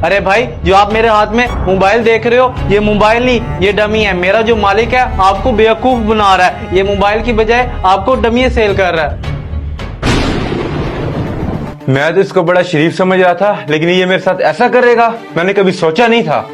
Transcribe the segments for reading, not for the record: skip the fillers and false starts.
अरे भाई, जो आप मेरे हाथ में मोबाइल देख रहे हो, ये मोबाइल नहीं, ये डमी है। मेरा जो मालिक है आपको बेवकूफ बना रहा है। ये मोबाइल की बजाय आपको डमी सेल कर रहा है। मैं तो इसको बड़ा शरीफ समझ रहा था, लेकिन ये मेरे साथ ऐसा करेगा मैंने कभी सोचा नहीं था।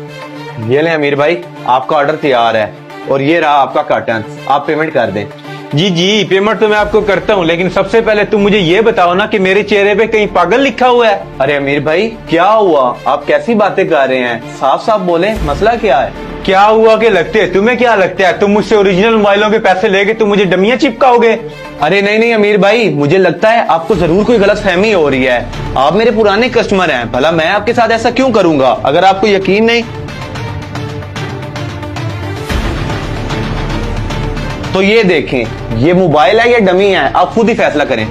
ये ले अमीर भाई, आपका ऑर्डर तैयार है और ये रहा आपका कर्टन, आप पेमेंट कर दें। जी जी, पेमेंट तो मैं आपको करता हूँ, लेकिन सबसे पहले तुम मुझे ये बताओ ना कि मेरे चेहरे पे कहीं पागल लिखा हुआ है। अरे अमीर भाई, क्या हुआ? आप कैसी बातें कर रहे हैं? साफ साफ बोले, मसला क्या है? क्या हुआ के लगते है? तुम्हें क्या लगता है तुम मुझसे ओरिजिनल मोबाइलों के पैसे लेके तुम मुझे डमियां चिपकाओगे? अरे नहीं नहीं अमीर भाई, मुझे लगता है आपको जरूर कोई गलतफहमी हो रही है। आप मेरे पुराने कस्टमर हैं, भला मैं आपके साथ ऐसा क्यों करूंगा? अगर आपको यकीन नहीं तो ये देखें, ये मोबाइल है या डमी है, आप खुद ही फैसला करें।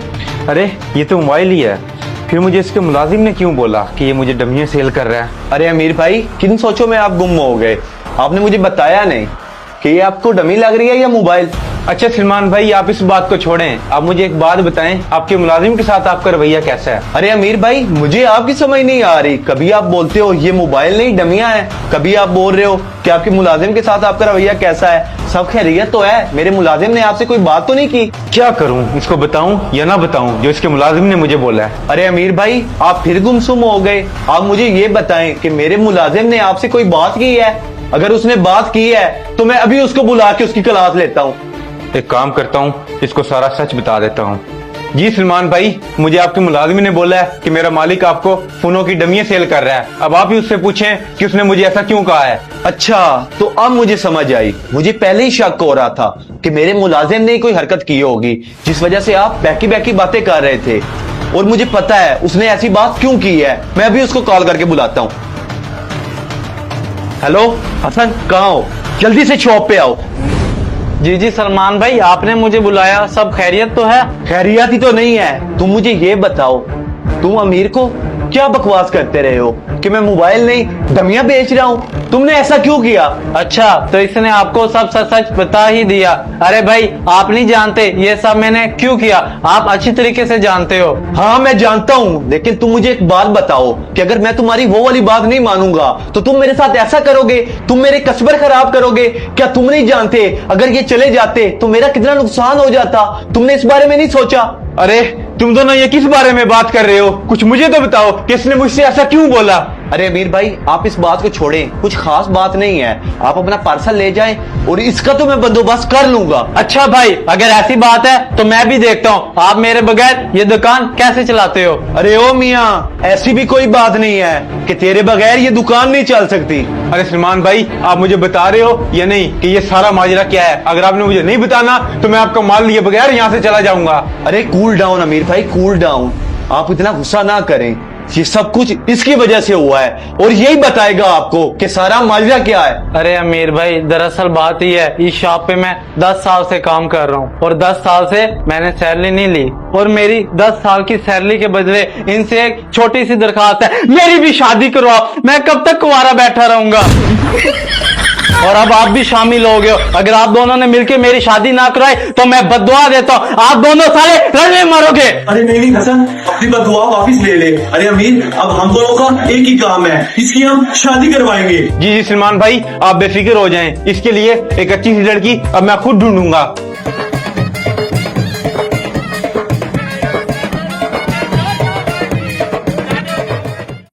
अरे ये तो मोबाइल ही है, फिर मुझे इसके मुलाजिम ने क्यों बोला कि ये मुझे डमियां सेल कर रहा है? अरे अमीर भाई, किन सोचों में आप गुम हो गए? आपने मुझे बताया नहीं कि ये आपको डमी लग रही है या मोबाइल। अच्छा सलमान भाई, आप इस बात को छोड़ें, आप मुझे एक बात बताएं, आपके मुलाजिम के साथ आपका रवैया कैसा है? अरे अमीर भाई, मुझे आपकी समझ नहीं आ रही। कभी आप बोलते हो ये मोबाइल नहीं डमियां है, कभी आप बोल रहे हो कि आपके मुलाजिम के साथ आपका रवैया कैसा है। सब खैरियत तो है? मेरे मुलाजिम ने आपसे कोई बात तो नहीं की? क्या करूं, इसको बताऊं या ना बताऊं जो इसके मुलाजिम ने मुझे बोला है? अरे अमीर भाई, आप फिर गुमसुम हो गए। आप मुझे ये बताएं कि मेरे मुलाजिम ने आपसे कोई बात की है? अगर उसने बात की है तो मैं अभी उसको बुला के उसकी क्लास लेता हूँ। एक काम करता हूँ, इसको सारा सच बता देता हूँ। जी सलमान भाई, मुझे आपके मुलाजिम ने बोला है कि मेरा मालिक आपको फोनों की डमियां सेल कर रहा है। अब आप ही उससे पूछें कि उसने मुझे ऐसा क्यों कहा है। अच्छा, तो अब मुझे समझ आई। मुझे पहले ही शक हो रहा था कि मेरे मुलाजिम ने कोई हरकत की होगी जिस वजह से आप बैकी बैकी बातें कर रहे थे, और मुझे पता है उसने ऐसी बात क्यों की है। मैं अभी उसको कॉल करके बुलाता हूँ। हेलो हसन, कहाँ हो? जल्दी से शॉप पे आओ। जी जी सलमान भाई, आपने मुझे बुलाया, सब खैरियत तो है? खैरियत ही तो नहीं है। तुम मुझे ये बताओ, तुम अमीर को क्या बकवास करते रहे हो कि मैं मोबाइल नहीं डमियां बेच रहा हूँ? तुमने ऐसा क्यों किया? अच्छा, तो इसने आपको सब सच सच बता ही दिया। अरे भाई, आप नहीं जानते ये सब मैंने क्यों किया, आप अच्छी तरीके से जानते हो। हाँ मैं जानता हूँ, लेकिन तुम मुझे एक बात बताओ कि अगर मैं तुम्हारी वो वाली बात नहीं मानूंगा तो तुम मेरे साथ ऐसा करोगे? तुम मेरे कस्बर खराब करोगे? क्या तुम नहीं जानते अगर ये चले जाते तो मेरा कितना नुकसान हो जाता? तुमने इस बारे में नहीं सोचा? अरे तुम दोनों ये किस बारे में बात कर रहे हो? कुछ मुझे तो बताओ कि इसने मुझसे ऐसा क्यों बोला? अरे अमीर भाई, आप इस बात को छोड़ें, कुछ खास बात नहीं है। आप अपना पार्सल ले जाएं और इसका तो मैं बंदोबस्त कर लूंगा। अच्छा भाई, अगर ऐसी बात है तो मैं भी देखता हूँ आप मेरे बगैर ये दुकान कैसे चलाते हो। अरे ओ मियाँ, ऐसी भी कोई बात नहीं है कि तेरे बगैर ये दुकान नहीं चल सकती। अरे सलमान भाई, आप मुझे बता रहे हो या नहीं कि ये सारा माजरा क्या है? अगर आपने मुझे नहीं बताना तो मैं आपका माल लिए बगैर यहाँ से चला जाऊंगा। अरे कूल डाउन अमीर भाई, कूल डाउन। आप इतना गुस्सा ना करें, ये सब कुछ इसकी वजह से हुआ है और यही बताएगा आपको कि सारा माजरा क्या है। अरे अमीर भाई, दरअसल बात ही है, इस शॉप पे मैं 10 साल से काम कर रहा हूँ और 10 साल से मैंने सैलरी नहीं ली, और मेरी 10 साल की सैलरी के बदले इनसे एक छोटी सी दरखास्त है, मेरी भी शादी करवाओ। मैं कब तक कुंवारा बैठा रहूंगा? और अब आप भी शामिल हो गए हो। अगर आप दोनों ने मिलकर मेरी शादी ना कराई तो मैं बददुआ देता हूँ, आप दोनों साले लड़ने मरोगे। अरे नहीं नहीं हसन, अपनी बदुआ वापिस ले ले। अरे अमीर, अब हम दोनों का एक ही काम है, इसकी हम शादी करवाएंगे। जी जी सलमान भाई, आप बेफिक्र हो जाएं, इसके लिए एक अच्छी सी लड़की अब मैं खुद ढूंढूंगा।